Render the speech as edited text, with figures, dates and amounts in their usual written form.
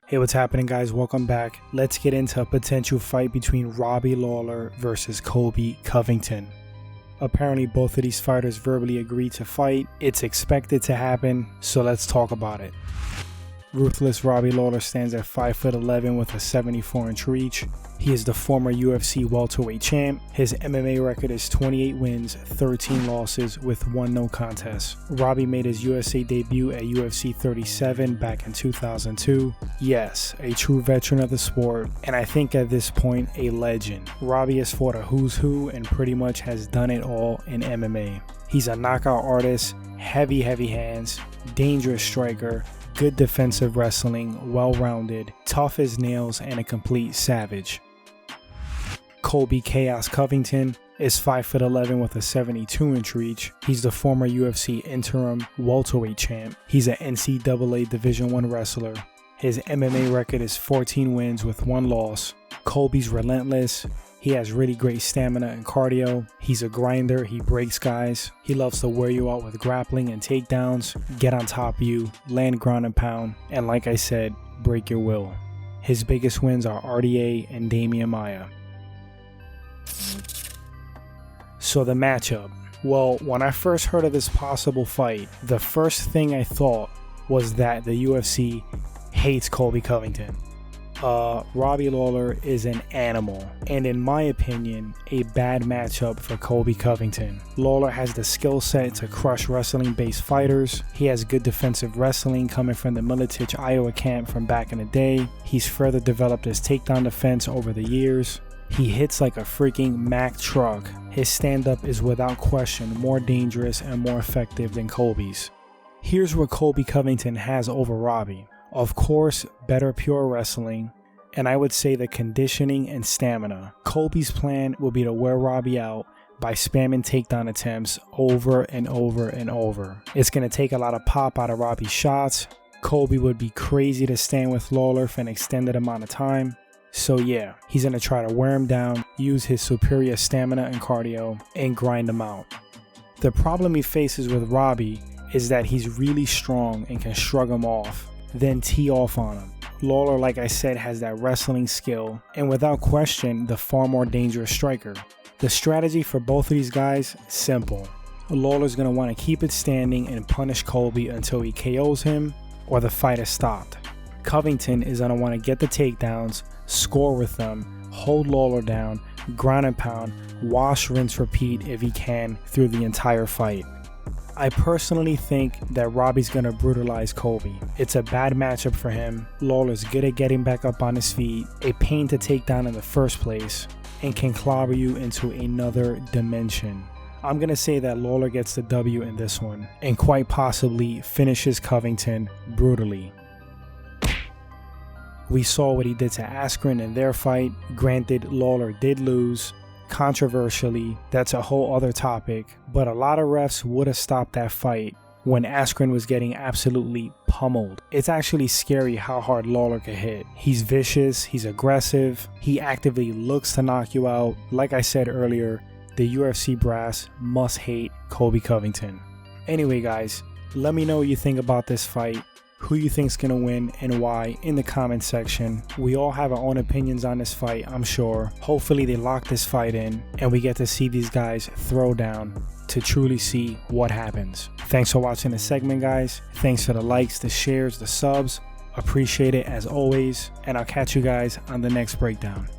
Hey, what's happening, guys? Welcome back. Let's get into a potential fight between Robbie Lawler versus Colby Covington. Apparently both of these fighters verbally agreed to fight. It's expected to happen, so let's talk about it. Ruthless Robbie Lawler stands at 5'11" with a 74-inch reach. He is the former UFC welterweight champ. His MMA record is 28 wins, 13 losses with 1 no contest. Robbie made his USA debut at UFC 37 back in 2002. Yes, a true veteran of the sport, and I think at this point a legend. Robbie has fought a who's who and pretty much has done it all in MMA. He's a knockout artist, heavy hands, dangerous striker, good defensive wrestling, well-rounded, tough as nails, and a complete savage. Colby Chaos Covington is 5'11" with a 72-inch reach. He's the former UFC interim welterweight champ. He's an NCAA Division I wrestler. His MMA record is 14 wins with 1 loss. Colby's relentless. He has really great stamina and cardio. He's a grinder. He breaks guys. He loves to wear you out with grappling and takedowns, get on top of you, land ground and pound, and like I said, break your will. His biggest wins are RDA and Damian Maia. So the matchup. Well, when I first heard of this possible fight, the first thing I thought was that the UFC hates Colby Covington. Robbie Lawler is an animal, and in my opinion, a bad matchup for Colby Covington. Lawler has the skill set to crush wrestling-based fighters. He has good defensive wrestling coming from the Militich, Iowa camp from back in the day. He's further developed his takedown defense over the years. He hits like a freaking Mack truck. His stand-up is without question more dangerous and more effective than Colby's. Here's what Colby Covington has over Robbie. Of course, better pure wrestling, and I would say the conditioning and stamina. Colby's plan will be to wear Robbie out by spamming takedown attempts over and over and over. It's going to take a lot of pop out of Robbie's shots. Colby would be crazy to stand with Lawler for an extended amount of time. So yeah, he's going to try to wear him down, use his superior stamina and cardio, and grind him out. The problem he faces with Robbie is that he's really strong and can shrug him off, then tee off on him. Lawler, like I said, has that wrestling skill, and without question, the far more dangerous striker. The strategy for both of these guys, simple. Lawler's going to want to keep it standing and punish Colby until he KOs him or the fight is stopped. Covington is going to want to get the takedowns, score with them, hold Lawler down, ground and pound, wash, rinse, repeat if he can through the entire fight. I personally think that Robbie's going to brutalize Colby. It's a bad matchup for him. Lawler's good at getting back up on his feet, a pain to take down in the first place, and can clobber you into another dimension. I'm going to say that Lawler gets the W in this one, and quite possibly finishes Covington brutally. We saw what he did to Askren in their fight. Granted, Lawler did lose. Controversially, that's a whole other topic, but a lot of refs would have stopped that fight when Askren was getting absolutely pummeled. It's actually scary how hard Lawler can hit. He's vicious, he's aggressive, he actively looks to knock you out. Like I said earlier, the UFC brass must hate Colby Covington. Anyway guys, let me know what you think about this fight. Who you think's gonna win and why in the comment section. We all have our own opinions on this fight, I'm sure. Hopefully they lock this fight in and we get to see these guys throw down to truly see what happens. Thanks for watching this segment, guys. Thanks for the likes, the shares, the subs. Appreciate it as always, and I'll catch you guys on the next breakdown.